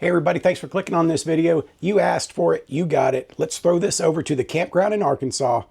Hey everybody, thanks for clicking on this video. You asked for it, you got it. Let's throw this over to the campground in Arkansas,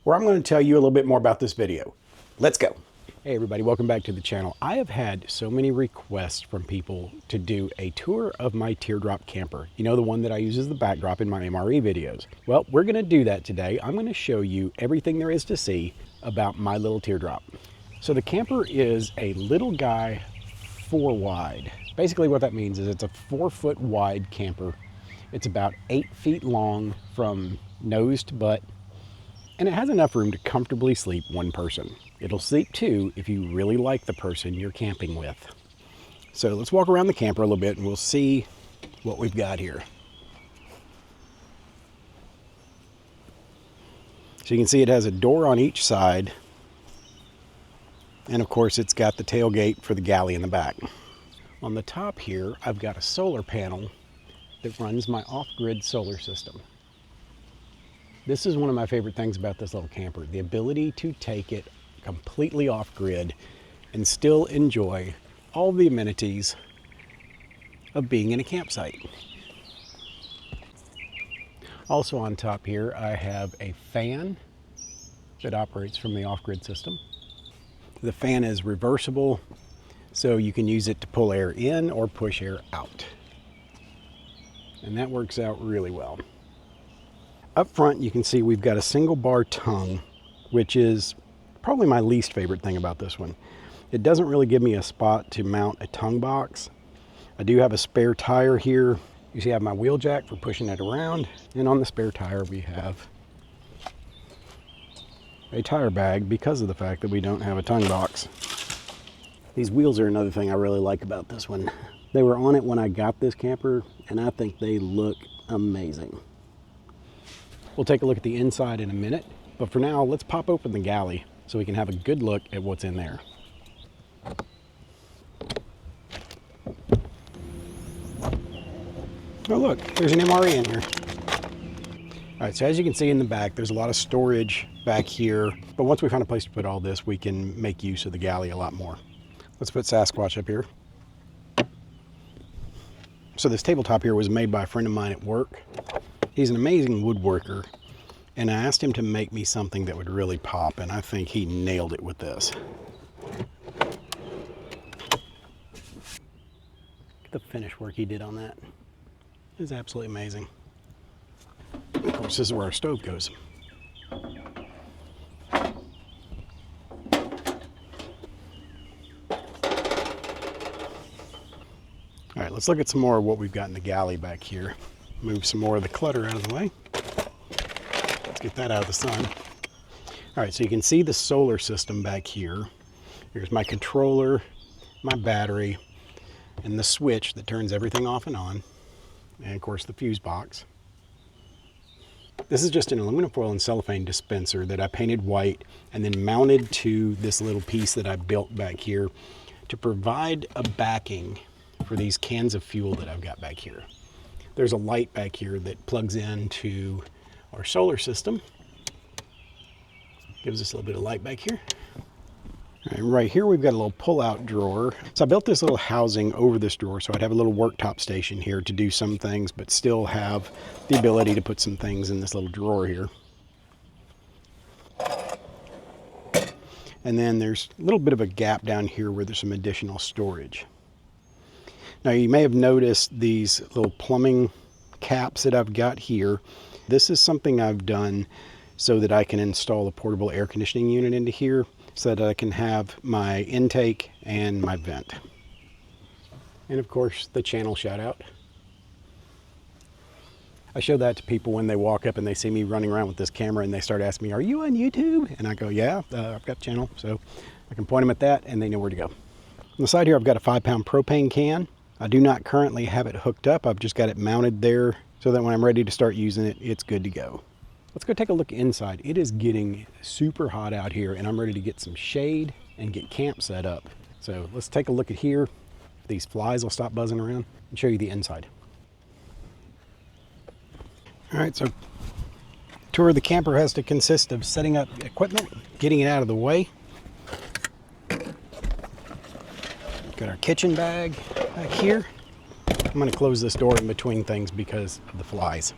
where I'm going to tell you a little bit more about this video. Let's go. Hey everybody, welcome back to the channel. I have had so many requests from people to do a tour of my Teardrop camper. You know, the one that I use as the backdrop in my MRE videos. Well, we're going to do that today. I'm going to show you everything there is to see about my little Teardrop. So the camper is a little guy 4 wide. Basically what that means is it's a 4-foot wide camper. It's about 8 feet long from nose to butt, and it has enough room to comfortably sleep one person. It'll sleep 2 if you really like the person you're camping with. So let's walk around the camper a little bit and we'll see what we've got here. So you can see it has a door on each side, and of course it's got the tailgate for the galley in the back. On the top here, I've got a solar panel that runs my off-grid solar system. This is one of my favorite things about this little camper, the ability to take it completely off-grid and still enjoy all the amenities of being in a campsite. Also on top here, I have a fan that operates from the off-grid system. The fan is reversible, so you can use it to pull air in or push air out. And that works out really well. Up front, you can see we've got a single bar tongue, which is probably my least favorite thing about this one. It doesn't really give me a spot to mount a tongue box. I do have a spare tire here. You see I have my wheel jack for pushing it around. And on the spare tire, we have a tire bag because of the fact that we don't have a tongue box. These wheels are another thing I really like about this one. They were on it when I got this camper, and I think they look amazing. We'll take a look at the inside in a minute, but for now, let's pop open the galley so we can have a good look at what's in there. Oh look, there's an MRE in here. All right, so as you can see in the back, there's a lot of storage back here, but once we find a place to put all this, we can make use of the galley a lot more. Let's put Sasquatch up here. So this tabletop here was made by a friend of mine at work. He's an amazing woodworker, and I asked him to make me something that would really pop, and I think he nailed it with this. Look at the finish work he did on that. It's absolutely amazing. Of course, this is where our stove goes. All right, let's look at some more of what we've got in the galley back here. Move some more of the clutter out of the way. Let's get that out of the sun. All right, so you can see the solar system back here. Here's my controller, my battery, and the switch that turns everything off and on. And of course, the fuse box. This is just an aluminum foil and cellophane dispenser that I painted white and then mounted to this little piece that I built back here to provide a backing for these cans of fuel that I've got back here. There's a light back here that plugs into our solar system. Gives us a little bit of light back here. And right here we've got a little pull-out drawer. So I built this little housing over this drawer so I'd have a little worktop station here to do some things, but still have the ability to put some things in this little drawer here. And then there's a little bit of a gap down here where there's some additional storage. Now you may have noticed these little plumbing caps that I've got here. This is something I've done so that I can install a portable air conditioning unit into here so that I can have my intake and my vent. And of course the channel shout out. I show that to people when they walk up and they see me running around with this camera and they start asking me, are you on YouTube? And I go, yeah, I've got a channel. So I can point them at that and they know where to go. On the side here I've got a 5-pound propane can. I do not currently have it hooked up. I've just got it mounted there so that when I'm ready to start using it, it's good to go. Let's go take a look inside. It is getting super hot out here and I'm ready to get some shade and get camp set up. So let's take a look at here. These flies will stop buzzing around and show you the inside. All right, so tour of the camper has to consist of setting up equipment, getting it out of the way. Got our kitchen bag back here. I'm going to close this door in between things because of the flies.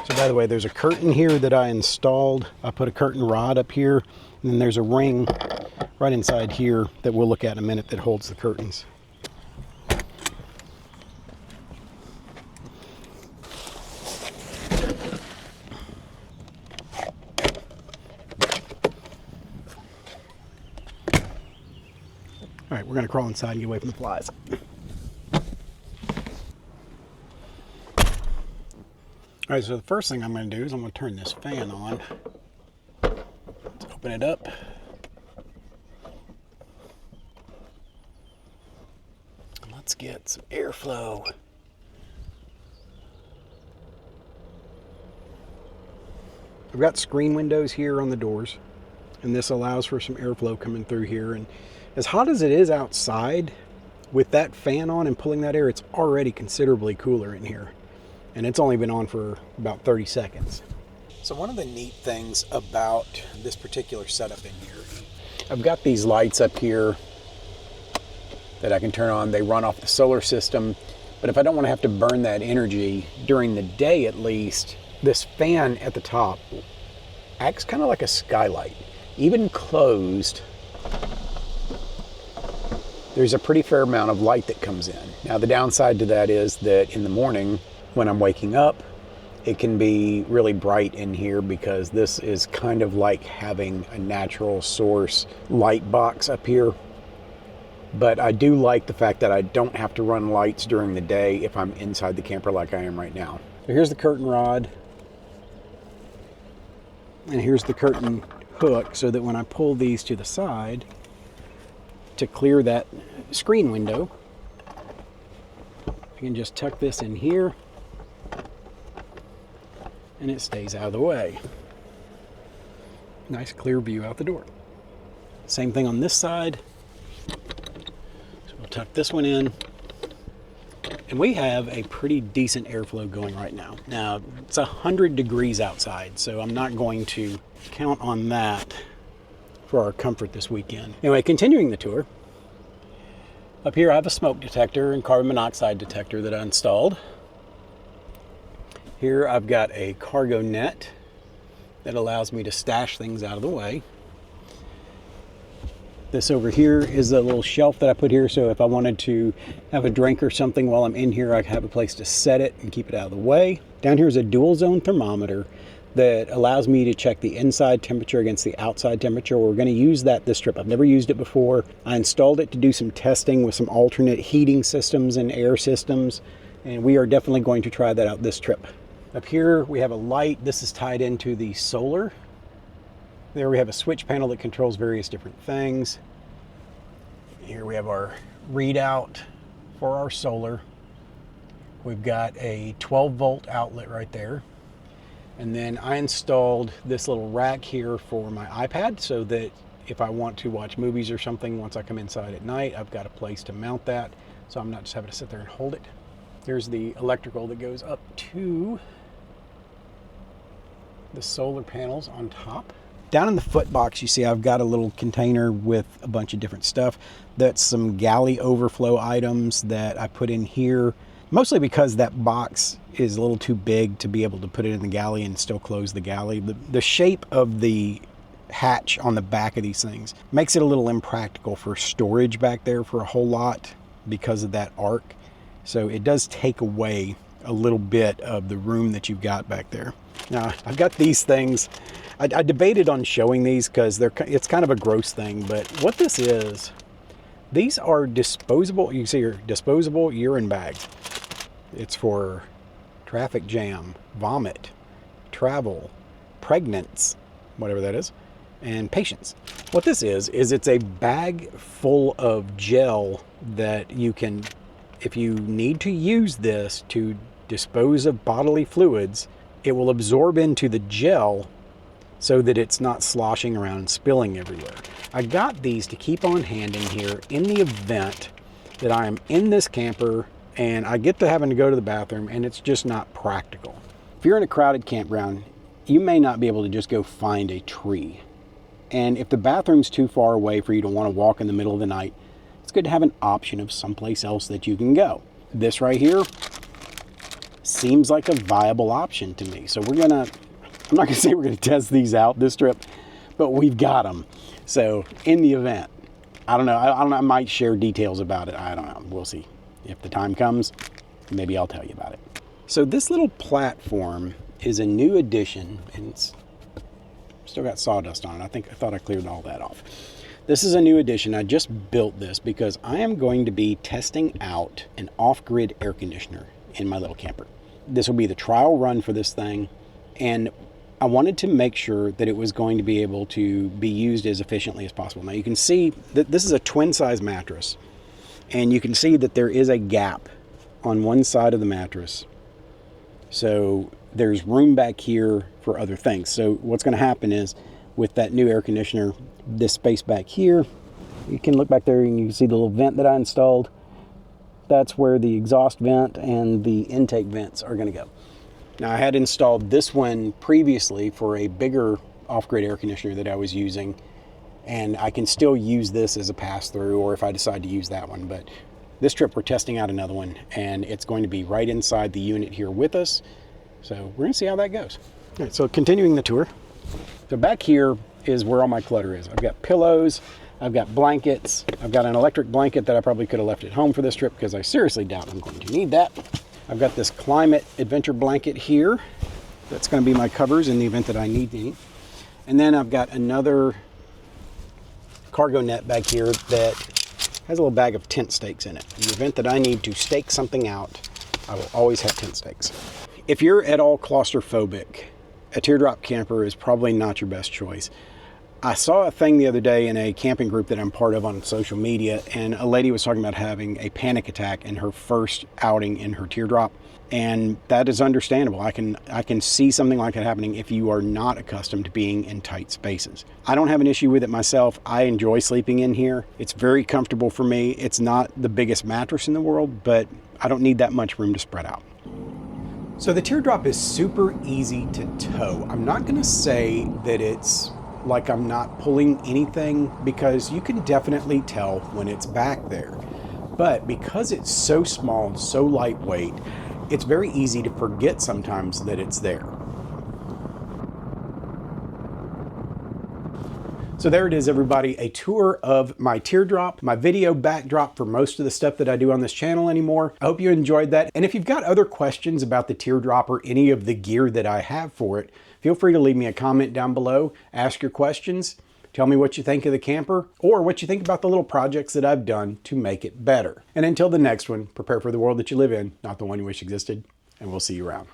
So by the way, there's a curtain here that I installed. I put a curtain rod up here, and then there's a ring right inside here that we'll look at in a minute that holds the curtains. All right, we're going to crawl inside and get away from the flies. All right, so the first thing I'm going to do is I'm going to turn this fan on. Let's open it up. Let's get some airflow. I've got screen windows here on the doors, and this allows for some airflow coming through here. And as hot as it is outside, with that fan on and pulling that air, it's already considerably cooler in here. And it's only been on for about 30 seconds. So one of the neat things about this particular setup in here, I've got these lights up here that I can turn on. They run off the solar system, but if I don't want to have to burn that energy during the day at least, this fan at the top acts kind of like a skylight. Even closed, there's a pretty fair amount of light that comes in. Now the downside to that is that in the morning, when I'm waking up, it can be really bright in here because this is kind of like having a natural source light box up here. But I do like the fact that I don't have to run lights during the day if I'm inside the camper like I am right now. So here's the curtain rod. And here's the curtain hook so that when I pull these to the side to clear that screen window, I can just tuck this in here and it stays out of the way. Nice clear view out the door. Same thing on this side. So we'll tuck this one in. And we have a pretty decent airflow going right now. Now, it's 100 degrees outside, so I'm not going to count on that for our comfort this weekend. Anyway, continuing the tour. Up here I have a smoke detector and carbon monoxide detector that I installed. Here I've got a cargo net that allows me to stash things out of the way. This over here is a little shelf that I put here, so if I wanted to have a drink or something while I'm in here, I have a place to set it and keep it out of the way. Down here is a dual zone thermometer that allows me to check the inside temperature against the outside temperature. We're going to use that this trip. I've never used it before. I installed it to do some testing with some alternate heating systems and air systems, and we are definitely going to try that out this trip. Up here we have a light. This is tied into the solar. There we have a switch panel that controls various different things. Here we have our readout for our solar. We've got a 12-volt outlet right there. And then I installed this little rack here for my iPad so that if I want to watch movies or something once I come inside at night, I've got a place to mount that, so I'm not just having to sit there and hold it. There's the electrical that goes up to the solar panels on top. Down in the foot box, you see I've got a little container with a bunch of different stuff. That's some Galley overflow items that I put in here, mostly because that box is a little too big to be able to put it in the galley and still close the galley. The shape of the hatch on the back of these things makes it a little impractical for storage back there for a whole lot because of that arc. So it does take away a little bit of the room that you've got back there. Now, I've got these things. I debated on showing these because it's kind of a gross thing, but what this is, these are disposable, you can see here, disposable urine bags. It's for traffic jam, vomit, travel, pregnants, whatever that is, and patients. What this is it's a bag full of gel that you can, if you need to use this to dispose of bodily fluids, it will absorb into the gel so that it's not sloshing around and spilling everywhere. I got these to keep on hand in here in the event that I am in this camper and I get to having to go to the bathroom and it's just not practical. If you're in a crowded campground, you may not be able to just go find a tree And if the bathroom's too far away for you to want to walk in the middle of the night, it's good to have an option of someplace else that you can go. This right here seems like a viable option to me. So I'm not gonna say we're gonna test these out this trip, but we've got them. So in the event, I don't know, I might share details about it. I don't know, we'll see. If the time comes, maybe I'll tell you about it. So this little platform is a new addition, and it's still got sawdust on it. I thought I cleared all that off. This is a new addition. I just built this because I am going to be testing out an off-grid air conditioner in my little camper. This will be the trial run for this thing, and I wanted to make sure that it was going to be able to be used as efficiently as possible. Now you can see that this is a twin size mattress, and you can see that there is a gap on one side of the mattress. So there's room back here for other things. So what's going to happen is with that new air conditioner, this space back here, you can look back there and you can see the little vent that I installed. That's where the exhaust vent and the intake vents are going to go. Now I had installed this one previously for a bigger off-grid air conditioner that I was using, and I can still use this as a pass-through, or if I decide to use that one. But this trip we're testing out another one, and it's going to be right inside the unit here with us. So we're going to see how that goes. All right, so continuing the tour. So back here is where all my clutter is. I've got pillows, I've got blankets, I've got an electric blanket that I probably could have left at home for this trip because I seriously doubt I'm going to need that. I've got this climate adventure blanket here. That's going to be my covers in the event that I need to eat. And then I've got another cargo net back here that has a little bag of tent stakes in it. In the event that I need to stake something out, I will always have tent stakes. If you're at all claustrophobic, a Teardrop camper is probably not your best choice. I saw a thing the other day in a camping group that I'm part of on social media, and a lady was talking about having a panic attack in her first outing in her Teardrop, and that is understandable. I can see something like that happening if you are not accustomed to being in tight spaces. I don't have an issue with it myself. I enjoy sleeping in here. It's very comfortable for me. It's not the biggest mattress in the world, but I don't need that much room to spread out. So the Teardrop is super easy to tow. I'm not gonna say that it's like I'm not pulling anything, because you can definitely tell when it's back there. But because it's so small and so lightweight, it's very easy to forget sometimes that it's there. So there it is, everybody, a tour of my Teardrop, my video backdrop for most of the stuff that I do on this channel anymore. I hope you enjoyed that. And if you've got other questions about the Teardrop or any of the gear that I have for it, feel free to leave me a comment down below, ask your questions, tell me what you think of the camper, or what you think about the little projects that I've done to make it better. And until the next one, prepare for the world that you live in, not the one you wish existed, and we'll see you around.